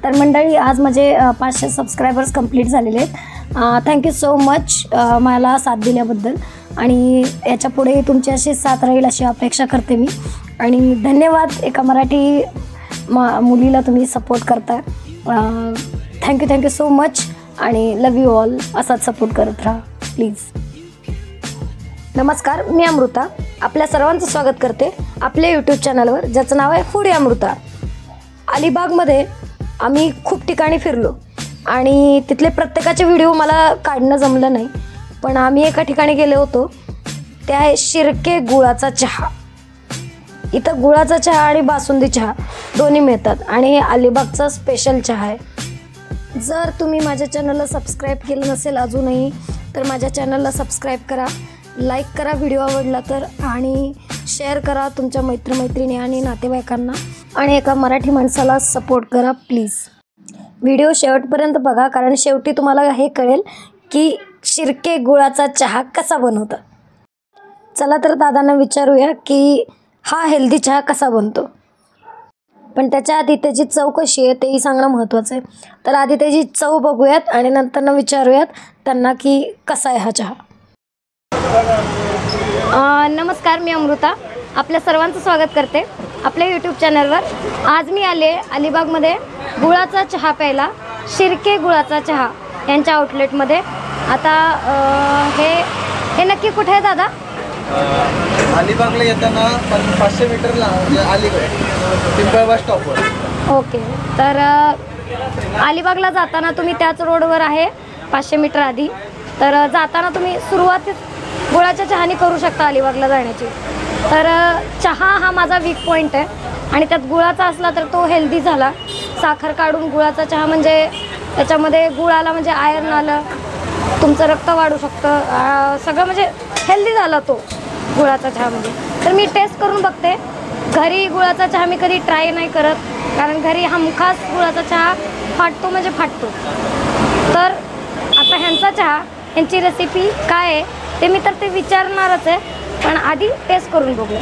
तर मंडळी आज माझे 500 सबस्क्रायबर्स कंप्लीट झालेले आहेत। थँक्यू सो मच मला साथ दिल्याबद्दल आणि याच्या पुढे तुमची अशी साथ राहील अशी अपेक्षा करते मी। आणि धन्यवाद एका मराठी मुलीला तुम्ही सपोर्ट करता। थँक्यू सो मच आणि लव यू ऑल। असाच सपोर्ट करत राहा प्लीज। नमस्कार, मी अमृता आपल्या सर्वांचं स्वागत करते आपल्या यूट्यूब चॅनलवर ज्याचं नाव आहे फूडी अमृता। अलिबागमध्ये आम्ही खूप ठिकाणी फिरलो आणि तिथले प्रत्येकाचे व्हिडिओ मला काढणं जमलं नाही, पण आम्ही एका ठिकाणी गेलो होतो, ते आहे शिर्के गुळाचा चहा। इथं गुळाचा चहा आणि बासुंदी चहा दोन्ही मिळतात आणि अलिबागचा स्पेशल चहा आहे। जर तुम्ही माझ्या चॅनलला सबस्क्राईब केलं नसेल अजूनही तर माझ्या चॅनलला सबस्क्राईब करा, लाईक करा व्हिडिओ आवडला तर, आणि शेअर करा तुमच्या मैत्रिणी आणि नातेवाईकांना, आणि एका मराठी माणसाला सपोर्ट करा प्लीज। व्हिडिओ शेवटपर्यंत बघा कारण शेवटी तुम्हाला हे कळेल की शिर्के गुळाचा चहा कसा बनवतात। चला तर दादांना विचारूया की हा हेल्दी चहा कसा बनतो, पण त्याच्या आधी त्याची चव कशी आहे तेही सांगणं महत्त्वाचं आहे। तर आधी त्याची चव बघूयात आणि नंतर विचारूयात त्यांना की कसा आहे हा चहा। नमस्कार, मी अमृता आपल्या सर्वांचं स्वागत करते आपल्या यूट्यूब चॅनलवर। आज मी आले अलिबागमध्ये गुळाचा चहा प्यायला, शिर्के गुळाचा चहा यांच्या आउटलेटमध्ये। आता हे नक्की कुठे आहे दादा? अलिबागला येताना 500 मीटरला अलीगड पिंपळवाड स्टॉपवर। ओके, तर अलिबागला जाताना तुम्ही त्याच रोडवर आहे 500 मीटर आधी। तर जाताना तुम्ही सुरुवात गुळाच्या चहाने करू शकता अलिबागला जाण्याची। तर चहा हा माझा वीक पॉईंट आहे आणि त्यात गुळाचा असला तर तो हेल्दी झाला। साखर काढून गुळाचा चहा म्हणजे त्याच्यामध्ये गुळ आला म्हणजे आयर्न आलं, तुमचं रक्त वाढू शकतं, सगळं म्हणजे हेल्दी झाला तो गुळाचा चहा म्हणजे। तर मी टेस्ट करून बघते। घरी गुळाचा चहा मी कधी ट्राय नाही करत कारण घरी हमखास गुळाचा चहा फाटतो म्हणजे फाटतो। तर आता ह्यांचा चहा, ह्यांची रेसिपी काय आहे ते मी तर ते विचारणारच आहे, पण आधी टेस्ट करून बघूया।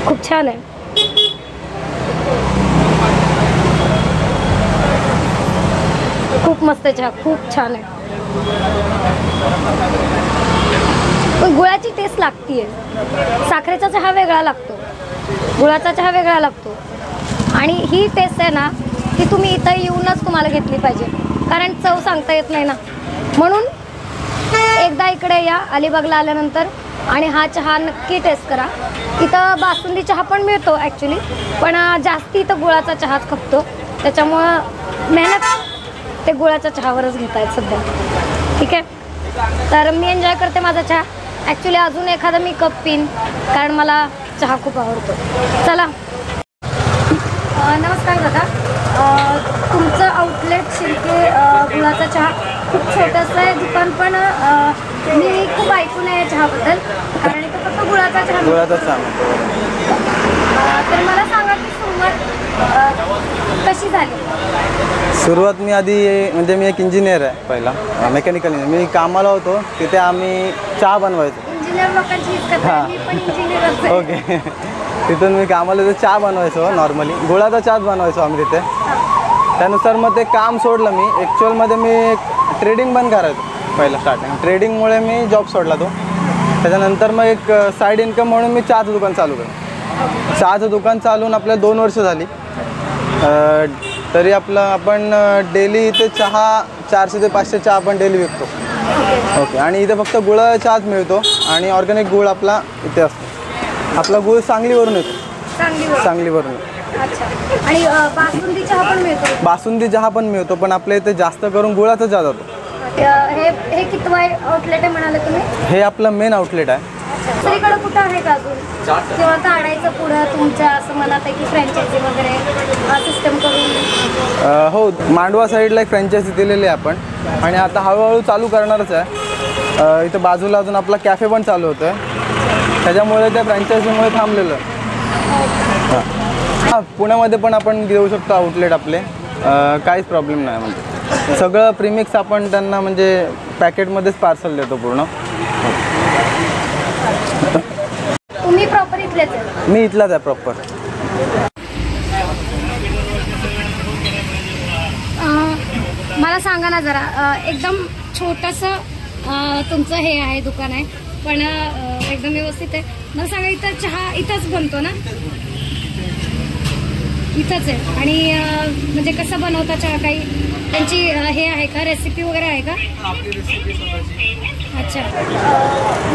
खूप छान आहे, खूप मस्त चहा, खूप छान आहे। पण गुळाची टेस्ट लागतीये। साखरेचा चहा वेगळा लागतो, गुळाचा चहा वेगळा लागतो, आणि ही टेस्ट आहे ना ती तुम्ही इथं येऊनच तुम्हाला घेतली पाहिजे कारण चव सांगता येत नाही ना। म्हणून एकदा इकडे या अलिबागला आल्यानंतर आणि हा चहा नक्की टेस्ट करा। इथं बासुंदी चहा पण मिळतो ॲक्च्युली, पण जास्ती इथं गुळाचा चहाच खपतो, त्याच्यामुळं मेहनत ते गुळाच्या चहावरच घेत आहेत सध्या। ठीक आहे, तर मी एन्जॉय करते माझा चहा। ॲक्च्युली अजून एखादा मी कप पिन कारण मला चहा खूप आवडतो। चला, नमस्कार दादा, तुमचं आउटलेट शिर्के गुळाचा चहा खूप छोटंसं आहे दुकान, पण मी खूप ऐकून आहे चहाबद्दल कारण इथं फक्त गुळाचा चहा। तर मला सांगा की सुरुवात कशी झाली? सुरुवात मी आधी म्हणजे मी एक इंजिनियर आहे, पहिला मेकॅनिकल इंजिनियर। मी कामाला होतो तिथे, आम्ही चहा बनवायचो। इंजिनियर लोकांची मी पण इंजिनियरच आहे। ओके, तिथून मी कामाला होतो, चहा बनवायचो नॉर्मली, गुळाचा चहाच बनवायचो आम्ही तिथे। त्यानुसार मग ते काम सोडलं मी। ॲक्च्युअलमध्ये मी एक ट्रेडिंग बंद करायचो पहिला स्टार्टिंग, ट्रेडिंगमुळे मी जॉब सोडला तो। त्याच्यानंतर मग एक साईड इन्कम म्हणून मी चहाचं दुकान चालू केलं। चहाचं दुकान चालून आपल्याला 2 वर्ष झाली। तरी आपण डेली इथे चहा 400 ते 500 चहा आपण डेली विकतो। ओके, आणि इथे फक्त गुळाचा चहाच मिळतो आणि ऑर्गॅनिक गुळ आपला इथे असतो। आपला गुळ सांगलीवरून येतो, सांगलीवरून। अच्छा, आणि बासुंदी चहा पण मिळतो? बासुंदी चहा पण मिळतो, पण आपल्या इथे जास्त करून गुळाचा चहा जातो। हे कितवा आउटलेट आहे म्हणाले तुम्ही? हे आपलं मेन आउटलेट आहे। दुसरीकडे कुठं आहे का अजून किंवा काढायचं पुढं तुमच्या असं मनात आहे की फ्रँचायझी वगैरे सिस्टम करून? हो, मांडवा साईडला एक फ्रँचायझी दिलेली आहे आपण, आणि आता हळूहळू चालू करणारच आहे। इथं बाजूला अजून आपला कॅफे पण चालू होतं आहे, त्याच्यामुळे त्या फ्रँचायझीमुळे थांबलेलं। हां, पुण्यामध्ये पण आपण देऊ शकतो आउटलेट आपले, काहीच प्रॉब्लेम नाही। म्हणजे सगळं प्रीमिक्स आपण त्यांना म्हणजे पॅकेटमध्येच पार्सल देतो पूर्ण। तुम्ही प्रॉपर इथलेच आहे? मी इथलाच आहे प्रॉपर. मला सांगा ना जरा, एकदम छोटंसं तुमचं हे आहे, दुकान आहे, पण एकदम व्यवस्थित आहे. मला सांगा, इथं चहा इथंच बनतो ना? इथंच आहे. आणि म्हणजे कसं बनवता चहा, काही त्यांची हे आहे का, रेसिपी वगैरे आहे का? अच्छा.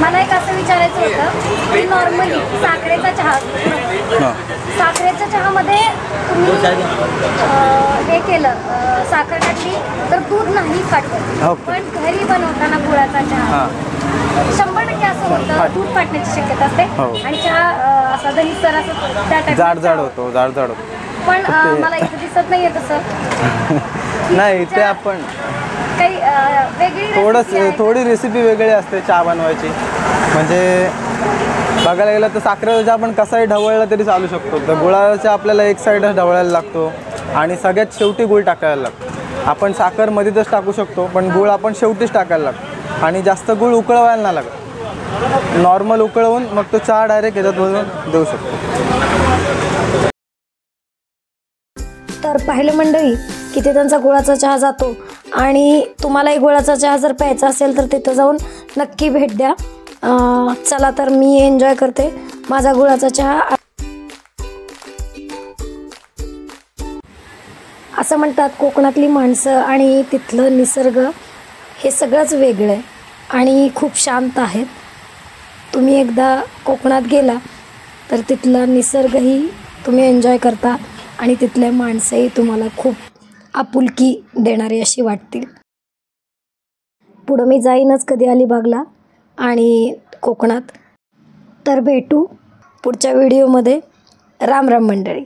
मला एक असं विचारायचं होतं की नॉर्मली साखरेचा चहा, साखरेच्या चहामध्ये तुम्ही हे केलं, साखर टाकली तर दूध नाही फाटत, पण घरी बनवताना गुळाचा चहा 100% असं होतं, दूध फाटण्याची शक्यता असते आणि चहा असा दहीसर असं त्या टाईप जाड होतो, जाड होतो. पण मला इथं दिसत नाहीये तसं. नाही, इथे आपण काही वेगळी थोडी रेसिपी वेगळी असते चहा बनवायची. म्हणजे बघायला गेलं तर साखरेचा चहा आपण कसाही ढवळला तरी चालू शकतो. तर गुळाचा आपल्याला एक साईडच ढवळायला लागतो आणि सगळ्यात शेवटी गुळ टाकायला लागतो. आपण साखर मध्येच टाकू शकतो, पण गुळ आपण शेवटीच टाकायला लागतो. आणि जास्त गुळ उकळवायला नाही लागत, नॉर्मल उकळवून मग तो चहा डायरेक्ट याच्यात भरून देऊ शकतो. तर पाहिलं मंडळी, की ते त्यांचा गुळाचा चहा जातो. आणि तुम्हालाही गुळाचा चहा जर प्यायचा असेल तर तिथं जाऊन नक्की भेट द्या. चला तर मी एन्जॉय करते माझा गुळाचा चहा. असं म्हणतात कोकणातली माणसं आणि तिथलं निसर्ग हे सगळंच वेगळं आहे आणि खूप शांत आहेत. तुम्ही एकदा कोकणात गेला तर तिथला निसर्गही तुम्ही एन्जॉय करता आणि तिथले माणसंही तुम्हाला खूप आपुलकी देणारी अशी वाटतील. पुढं मी जाईनच कधी अलिबागला आणि कोकणात. तर भेटू पुढच्या व्हिडिओमध्ये. राम राम मंडळी.